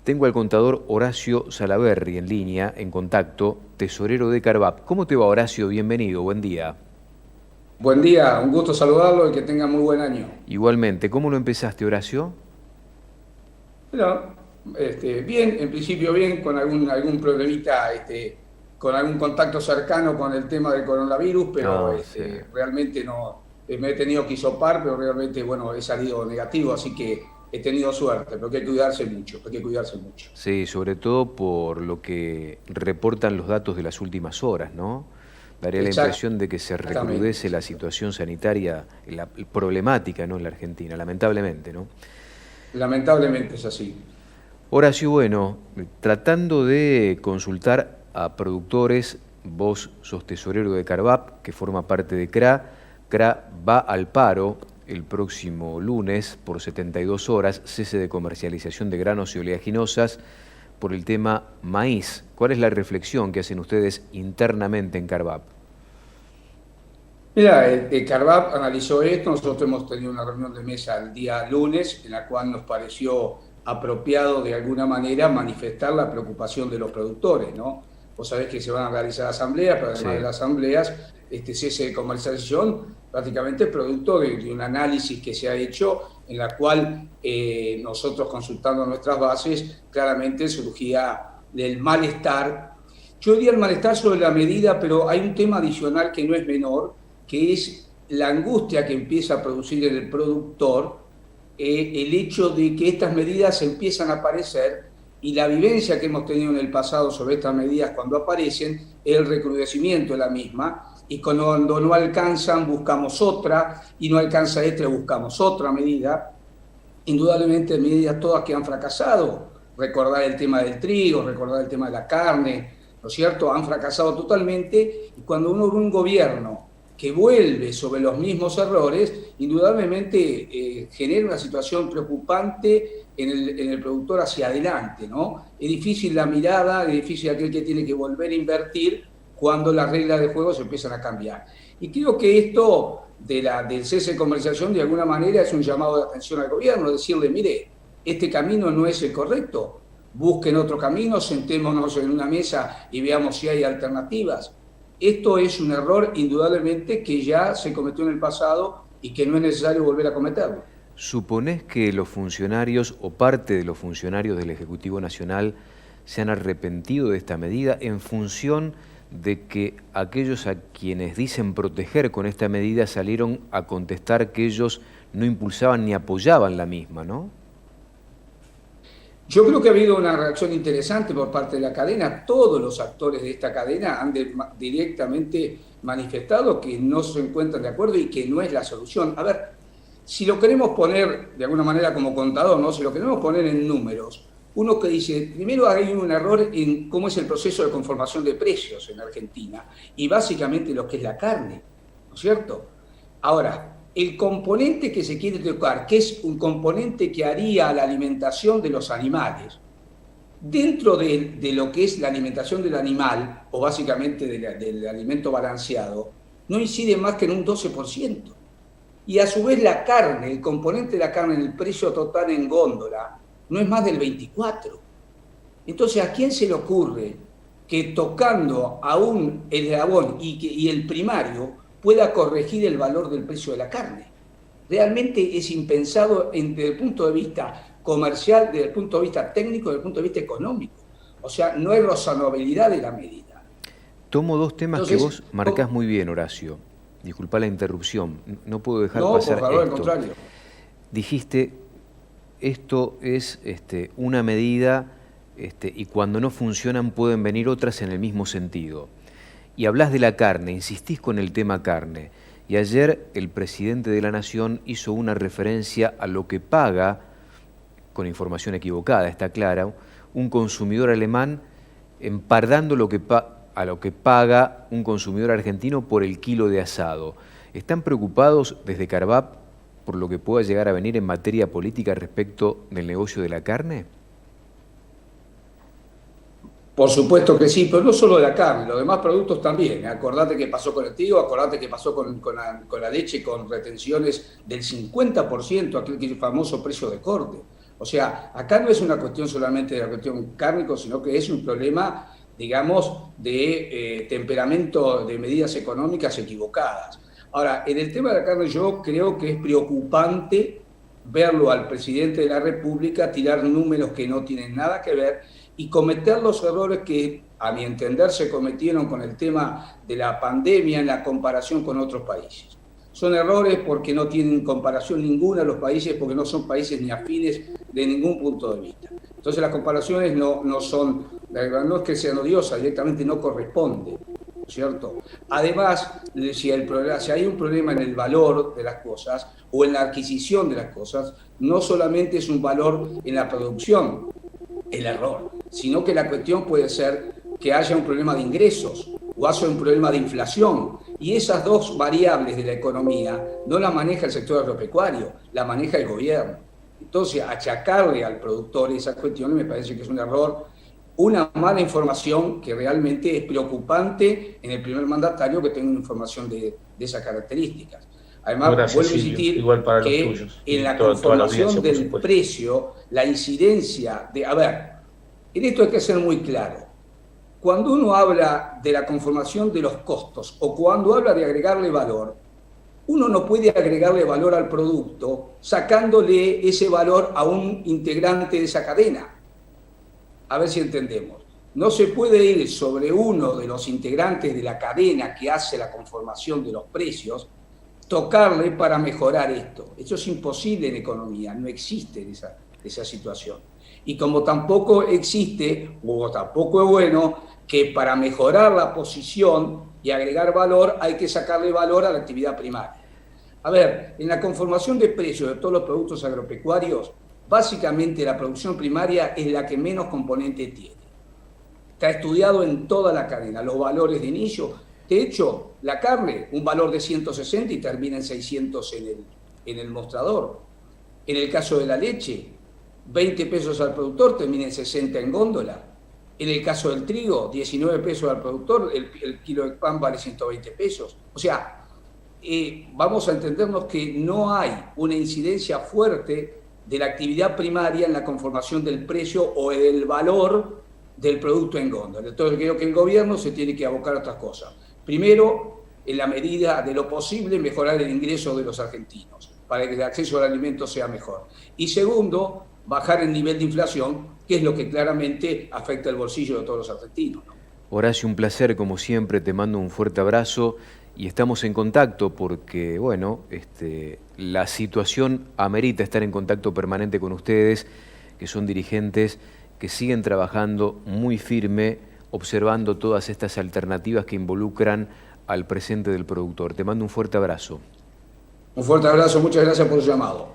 Tengo al contador Horacio Salaberry en línea, en contacto, tesorero de Carvap. ¿Cómo te va, Horacio? Bienvenido, buen día. Buen día, un gusto saludarlo y que tenga muy buen año. Igualmente, ¿cómo lo empezaste, Horacio? Pero, bien, en principio bien, con algún problemita, con algún contacto cercano con el tema del coronavirus, pero Ah, sí. realmente no, me he tenido que hisopar, pero realmente, bueno, he salido negativo, así que he tenido suerte, pero hay que cuidarse mucho, hay que cuidarse mucho. Sí, sobre todo por lo que reportan los datos de las últimas horas, ¿no? Daría la impresión de que se Exactamente, recrudece la situación sanitaria, la problemática, ¿no? En la Argentina, lamentablemente, ¿no? lamentablemente es así. Horacio, bueno, tratando de consultar a productores, vos sos tesorero de Carvap, que forma parte de CRA. CRA va al paro el próximo lunes por 72 horas, cese de comercialización de granos y oleaginosas por el tema maíz. ¿Cuál es la reflexión que hacen ustedes internamente en Carvap? Mira, el Carvap analizó esto, nosotros hemos tenido una reunión de mesa el día lunes en la cual nos pareció apropiado de alguna manera manifestar la preocupación de los productores, ¿no? Vos sabés que se van a realizar asambleas, pero además de Sí. las asambleas, este cese de comercialización prácticamente es producto de un análisis que se ha hecho en la cual nosotros consultando nuestras bases, claramente surgía del malestar. Yo diría el malestar sobre la medida, pero hay un tema adicional que no es menor, que es la angustia que empieza a producir en el productor el hecho de que estas medidas empiezan a aparecer y la vivencia que hemos tenido en el pasado sobre estas medidas cuando aparecen es el recrudecimiento de la misma y cuando no alcanzan buscamos otra y no alcanza esta buscamos otra medida. Indudablemente medidas todas que han fracasado, recordar el tema del trigo, recordar el tema de la carne, ¿no es cierto? Han fracasado totalmente y cuando uno ve un gobierno que vuelve sobre los mismos errores, indudablemente genera una situación preocupante en el productor hacia adelante, ¿no? Es difícil la mirada, es difícil aquel que tiene que volver a invertir cuando las reglas de juego se empiezan a cambiar. Y creo que esto del cese de comercialización de alguna manera es un llamado de atención al gobierno, decirle, mire, este camino no es el correcto, busquen otro camino, sentémonos en una mesa y veamos si hay alternativas. Esto es un error indudablemente que ya se cometió en el pasado y que no es necesario volver a cometerlo. ¿Suponés que los funcionarios o parte de los funcionarios del Ejecutivo Nacional se han arrepentido de esta medida en función de que aquellos a quienes dicen proteger con esta medida salieron a contestar que ellos no impulsaban ni apoyaban la misma, ¿no? Yo creo que ha habido una reacción interesante por parte de la cadena. Todos los actores de esta cadena han directamente manifestado que no se encuentran de acuerdo y que no es la solución. A ver, si lo queremos poner de alguna manera como contador, ¿no? Si lo queremos poner en números, uno que dice, primero hay un error en cómo es el proceso de conformación de precios en Argentina y básicamente lo que es la carne, ¿no es cierto? Ahora, el componente que se quiere tocar, que es un componente que haría la alimentación de los animales, dentro de lo que es la alimentación del animal, o básicamente del alimento balanceado, no incide más que en un 12%. Y a su vez la carne, el componente de la carne en el precio total en góndola, no es más del 24%. Entonces, ¿a quién se le ocurre que tocando aún el eslabón y el primario pueda corregir el valor del precio de la carne? Realmente es impensado desde el punto de vista comercial, desde el punto de vista técnico, desde el punto de vista económico. O sea, no hay razonabilidad de la medida. Tomo dos temas que Entonces, vos marcás muy bien, Horacio. Disculpa la interrupción, no puedo dejar no, por pasar favor, al esto. contrario. Dijiste, esto es una medida y cuando no funcionan pueden venir otras en el mismo sentido. Y hablas de la carne, insistís con el tema carne. Y ayer el presidente de la Nación hizo una referencia a lo que paga, con información equivocada, está clara, un consumidor alemán empardando a lo que paga un consumidor argentino por el kilo de asado. ¿Están preocupados desde Carvap por lo que pueda llegar a venir en materia política respecto del negocio de la carne? Por supuesto que sí, pero no solo de la carne, los demás productos también. Acordate que pasó con el trigo, acordate que pasó con la leche con retenciones del 50%, aquel que es el famoso precio de corte. O sea, acá no es una cuestión solamente de la cuestión cárnico, sino que es un problema, digamos, de temperamento de medidas económicas equivocadas. Ahora, en el tema de la carne yo creo que es preocupante verlo al presidente de la República tirar números que no tienen nada que ver y cometer los errores que, a mi entender, se cometieron con el tema de la pandemia en la comparación con otros países. Son errores porque no tienen comparación ninguna los países, porque no son países ni afines de ningún punto de vista. Entonces las comparaciones no son, no es que sean odiosas, directamente no corresponden, ¿cierto? Además, si hay un problema en el valor de las cosas o en la adquisición de las cosas, no solamente es un valor en la producción, el error, sino que la cuestión puede ser que haya un problema de ingresos o haya un problema de inflación. Y esas dos variables de la economía no las maneja el sector agropecuario, la maneja el gobierno. Entonces, achacarle al productor esas cuestiones me parece que es un error, una mala información que realmente es preocupante en el primer mandatario que tenga una información de esas características. Además, gracias, vuelvo a Silvio. insistir Igual para los que tuyos. en la toda la conformación audiencia, del precio, la incidencia de... A ver, en esto hay que ser muy claro. Cuando uno habla de la conformación de los costos o cuando habla de agregarle valor, uno no puede agregarle valor al producto sacándole ese valor a un integrante de esa cadena. A ver si entendemos. No se puede ir sobre uno de los integrantes de la cadena que hace la conformación de los precios, tocarle para mejorar esto. Eso es imposible en economía, no existe esa situación. Y como tampoco existe, o tampoco es bueno, que para mejorar la posición y agregar valor hay que sacarle valor a la actividad primaria. A ver, en la conformación de precios de todos los productos agropecuarios, básicamente la producción primaria es la que menos componente tiene. Está estudiado en toda la cadena, los valores de inicio. De hecho, la carne, un valor de 160 y termina en 600 en el mostrador. En el caso de la leche, 20 pesos al productor, termina en 60 en góndola. En el caso del trigo, 19 pesos al productor, el kilo de pan vale 120 pesos. O sea, vamos a entendernos que no hay una incidencia fuerte de la actividad primaria en la conformación del precio o del valor del producto en góndola. Entonces creo que el gobierno se tiene que abocar a otras cosas. Primero, en la medida de lo posible, mejorar el ingreso de los argentinos para que el acceso al alimento sea mejor. Y segundo, bajar el nivel de inflación, que es lo que claramente afecta el bolsillo de todos los argentinos, ¿no? Horacio, un placer, como siempre, te mando un fuerte abrazo y estamos en contacto porque, bueno, la situación amerita estar en contacto permanente con ustedes, que son dirigentes que siguen trabajando muy firme, observando todas estas alternativas que involucran al presente del productor. Te mando un fuerte abrazo. Un fuerte abrazo, muchas gracias por el llamado.